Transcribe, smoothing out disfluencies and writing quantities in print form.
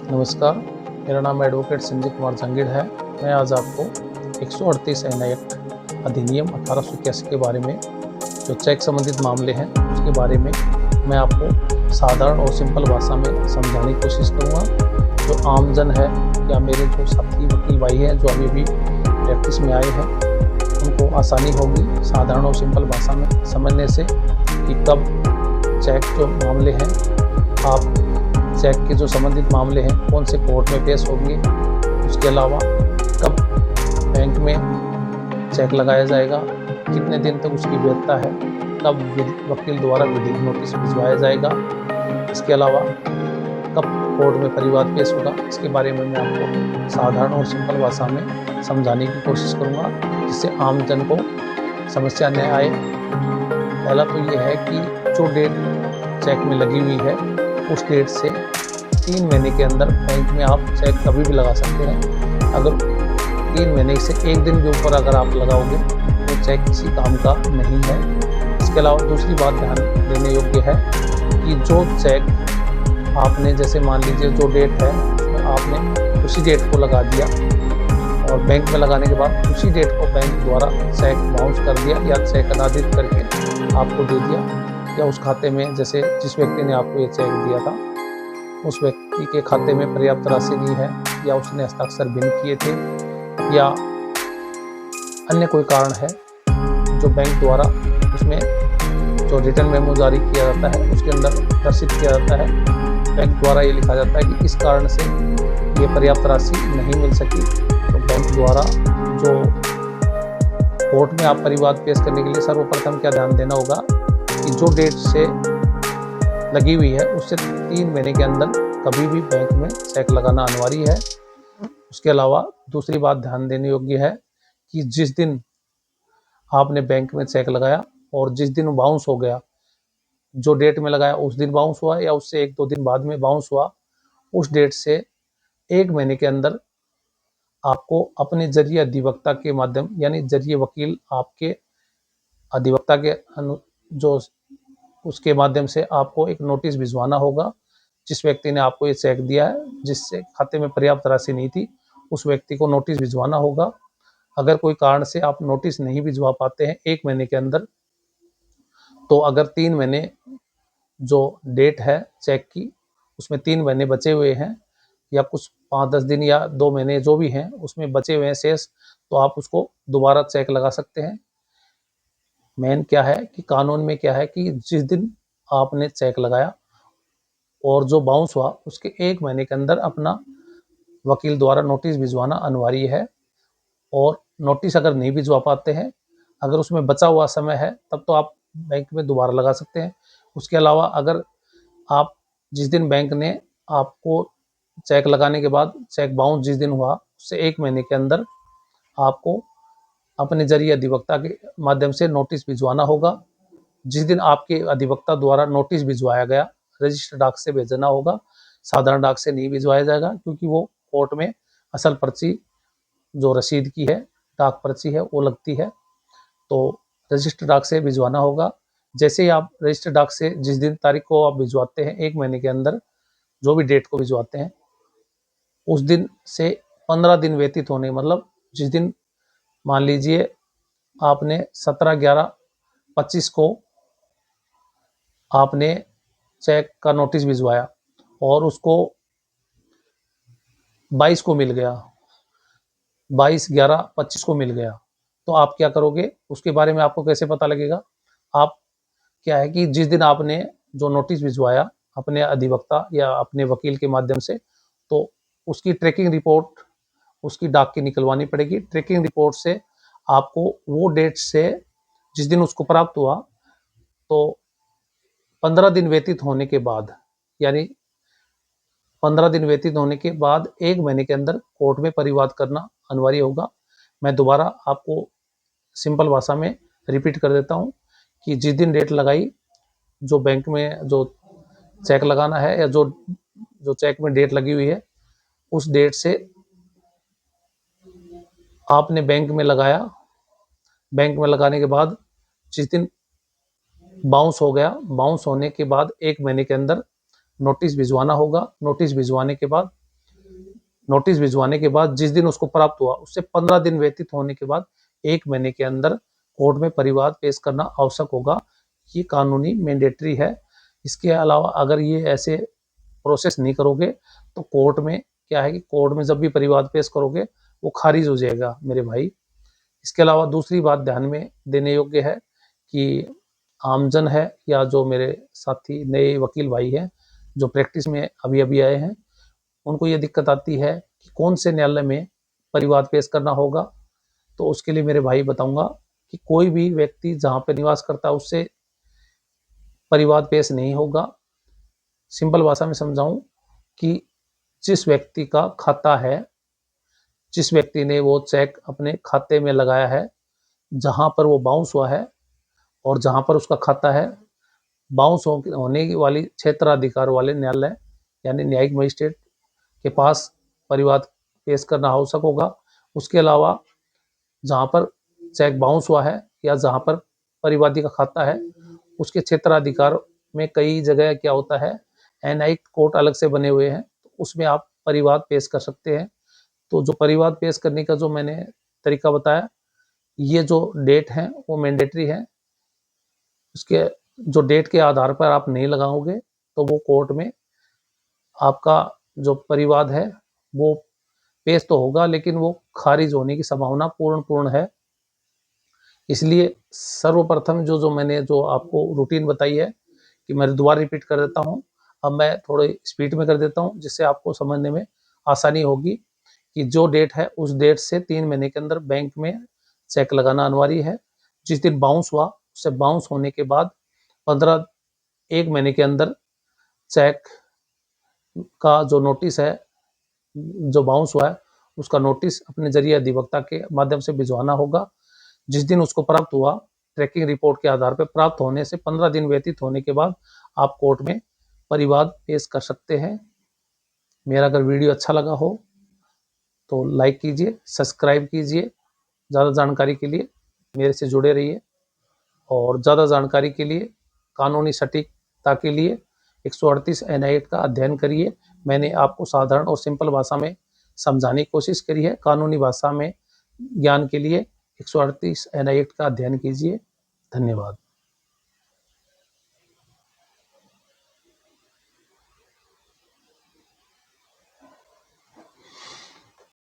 नमस्कार, मेरा नाम एडवोकेट संजय कुमार जंगीड़ है। मैं आज आपको 138 एन एक्ट अधिनियम 1881 के बारे में, जो चेक संबंधित मामले हैं, उसके बारे में मैं आपको साधारण और सिंपल भाषा में समझाने की कोशिश करूँगा। जो आमजन है या मेरे जो साथी वकील भाई हैं, जो अभी भी प्रैक्टिस में आए हैं, उनको आसानी होगी साधारण और सिंपल भाषा में समझने से कि कब चेक जो मामले हैं, आप चेक के जो संबंधित मामले हैं कौन से कोर्ट में पेश होंगे, उसके अलावा कब बैंक में चेक लगाया जाएगा, कितने दिन तक उसकी वैधता है, कब वकील द्वारा विधिक नोटिस भिजवाया जाएगा, इसके अलावा कब कोर्ट में परिवाद पेश होगा, इसके बारे में मैं आपको साधारण और सिंपल भाषा में समझाने की कोशिश करूँगा, जिससे आम जन को समस्या न आए। पहला तो ये है कि जो डेट चेक में लगी हुई है, उस डेट से 3 महीने के अंदर बैंक में आप चेक कभी भी लगा सकते हैं। अगर 3 महीने से 1 दिन के ऊपर अगर आप लगाओगे तो चेक किसी काम का नहीं है। इसके अलावा दूसरी बात ध्यान देने योग्य है कि जो चेक आपने, जैसे मान लीजिए जो डेट है उसमें आपने उसी डेट को लगा दिया और बैंक में लगाने के बाद उसी डेट को बैंक द्वारा चेक बाउंस कर दिया या चेक अनादित करके आपको दे दिया, या उस खाते में, जैसे जिस व्यक्ति ने आपको ये चेक दिया था उस व्यक्ति के खाते में पर्याप्त राशि नहीं है, या उसने हस्ताक्षर भिन्न किए थे, या अन्य कोई कारण है जो बैंक द्वारा उसमें जो रिटर्न मेमो जारी किया जाता है उसके अंदर दर्शित किया जाता है, बैंक द्वारा ये लिखा जाता है कि इस कारण से ये पर्याप्त राशि नहीं मिल सकी, तो बैंक द्वारा जो कोर्ट में आप परिवाद पेश करने के लिए सर्वप्रथम क्या ध्यान देना होगा कि जो डेट से लगी हुई है उससे 3 महीने के अंदर कभी भी बैंक में चेक लगाना अनिवार्य है। उसके अलावा दूसरी बात ध्यान देने योग्य है कि जिस दिन आपने बैंक में चेक लगाया और जिस दिन बाउंस हो गया, जो डेट में लगाया उस दिन बाउंस हुआ या उससे 1-2 दिन बाद में बाउंस हुआ, उस डेट से 1 महीने के अंदर आपको अपने जरिए अधिवक्ता के माध्यम, यानी जरिए वकील आपके अधिवक्ता के जो उसके माध्यम से आपको एक नोटिस भिजवाना होगा। जिस व्यक्ति ने आपको ये चेक दिया है, जिससे खाते में पर्याप्त राशि नहीं थी, उस व्यक्ति को नोटिस भिजवाना होगा। अगर कोई कारण से आप नोटिस नहीं भिजवा पाते हैं 1 महीने के अंदर, तो अगर 3 महीने जो डेट है चेक की उसमें 3 महीने बचे हुए हैं, या कुछ 5-10 दिन या 2 महीने जो भी हैं उसमें बचे हुए हैं शेष, तो आप उसको दोबारा चेक लगा सकते हैं। मेन क्या है कि कानून में क्या है कि जिस दिन आपने चेक लगाया और जो बाउंस हुआ उसके 1 महीने के अंदर अपना वकील द्वारा नोटिस भिजवाना अनिवार्य है। और नोटिस अगर नहीं भिजवा पाते हैं, अगर उसमें बचा हुआ समय है, तब तो आप बैंक में दोबारा लगा सकते हैं। उसके अलावा अगर आप जिस दिन बैंक ने आपको चेक लगाने के बाद चेक बाउंस जिस दिन हुआ उससे 1 महीने के अंदर आपको अपने जरिए अधिवक्ता के माध्यम से नोटिस भिजवाना होगा। जिस दिन आपके अधिवक्ता द्वारा नोटिस भिजवाया गया, रजिस्टर्ड डाक से भेजना होगा, साधारण डाक से नहीं भिजवाया जाएगा, क्योंकि वो कोर्ट में असल पर्ची जो रसीद की है, डाक पर्ची है, वो लगती है, तो रजिस्टर्ड डाक से भिजवाना होगा। जैसे ही आप रजिस्टर्ड डाक से जिस दिन तारीख को आप भिजवाते हैं 1 महीने के अंदर, जो भी डेट को भिजवाते हैं, उस दिन से 15 दिन व्यतीत होने, मतलब जिस दिन मान लीजिए आपने 17/11/25 को आपने चेक का नोटिस भिजवाया और उसको 22 को मिल गया, 22/11/25 को मिल गया, तो आप क्या करोगे, उसके बारे में आपको कैसे पता लगेगा। आप क्या है कि जिस दिन आपने जो नोटिस भिजवाया अपने अधिवक्ता या अपने वकील के माध्यम से, तो उसकी ट्रैकिंग रिपोर्ट उसकी डाक की निकलवानी पड़ेगी। ट्रैकिंग रिपोर्ट से आपको वो डेट से जिस दिन उसको प्राप्त हुआ, तो 15 दिन व्यतीत होने के बाद, यानी 15 दिन व्यतीत होने के बाद 1 महीने के अंदर कोर्ट में परिवाद करना अनिवार्य होगा। मैं दोबारा आपको सिंपल भाषा में रिपीट कर देता हूँ कि जिस दिन डेट लगाई, जो बैंक में जो चेक लगाना है या जो जो चेक में डेट लगी हुई है, उस डेट से आपने बैंक में लगाया। बैंक में लगाने के बाद जिस दिन बाउंस हो गया, बाउंस होने के बाद 1 महीने के अंदर नोटिस भिजवाना होगा। नोटिस भिजवाने के बाद नोटिस भिजवाने के बाद जिस दिन उसको प्राप्त हुआ उससे 15 दिन व्यतीत होने के बाद 1 महीने के अंदर कोर्ट में परिवाद पेश करना आवश्यक होगा। ये कानूनी मैंडेटरी है। इसके अलावा अगर ये ऐसे प्रोसेस नहीं करोगे तो कोर्ट में क्या है कि कोर्ट में जब भी परिवाद पेश करोगे वो खारिज हो जाएगा मेरे भाई। इसके अलावा दूसरी बात ध्यान में देने योग्य है कि आमजन है या जो मेरे साथी नए वकील भाई हैं जो प्रैक्टिस में अभी अभी आए हैं, उनको ये दिक्कत आती है कि कौन से न्यायालय में परिवाद पेश करना होगा। तो उसके लिए मेरे भाई बताऊंगा कि कोई भी व्यक्ति जहाँ पे निवास करता है उससे परिवाद पेश नहीं होगा। सिंपल भाषा में समझाऊं कि जिस व्यक्ति का खाता है, जिस व्यक्ति ने वो चेक अपने खाते में लगाया है, जहाँ पर वो बाउंस हुआ है और जहाँ पर उसका खाता है, बाउंस होने वाली क्षेत्राधिकार वाले न्यायालय यानी न्यायिक मजिस्ट्रेट के पास परिवाद पेश करना आवश्यक होगा। उसके अलावा जहाँ पर चेक बाउंस हुआ है या जहाँ पर परिवादी का खाता है उसके क्षेत्राधिकार में कई जगह क्या होता है, न्यायिक कोर्ट अलग से बने हुए हैं, तो उसमें आप परिवाद पेश कर सकते हैं। तो जो परिवाद पेश करने का जो मैंने तरीका बताया, ये जो डेट है वो मैंडेटरी है। उसके जो डेट के आधार पर आप नहीं लगाओगे तो वो कोर्ट में आपका जो परिवाद है वो पेश तो होगा लेकिन वो खारिज होने की संभावना पूर्ण है। इसलिए सर्वप्रथम जो जो मैंने जो आपको रूटीन बताई है कि मैं दोबारा रिपीट कर देता हूँ। अब मैं थोड़ी स्पीड में कर देता हूँ जिससे आपको समझने में आसानी होगी कि जो डेट है उस डेट से 3 महीने के अंदर बैंक में चेक लगाना अनिवार्य है। जिस दिन बाउंस हुआ उससे बाउंस होने के बाद 1 महीने के अंदर चेक का जो नोटिस है, जो बाउंस हुआ है उसका नोटिस अपने जरिए अधिवक्ता के माध्यम से भिजवाना होगा। जिस दिन उसको प्राप्त हुआ ट्रैकिंग रिपोर्ट के आधार पर प्राप्त होने से 15 दिन व्यतीत होने के बाद आप कोर्ट में परिवाद पेश कर सकते हैं। मेरा अगर वीडियो अच्छा लगा हो तो लाइक कीजिए, सब्सक्राइब कीजिए। ज़्यादा जानकारी के लिए मेरे से जुड़े रहिए और ज़्यादा जानकारी के लिए कानूनी सटीकता के लिए 138 NI एक्ट का अध्ययन करिए। मैंने आपको साधारण और सिंपल भाषा में समझाने की कोशिश करी है। कानूनी भाषा में ज्ञान के लिए 138 NI एक्ट का अध्ययन कीजिए। धन्यवाद।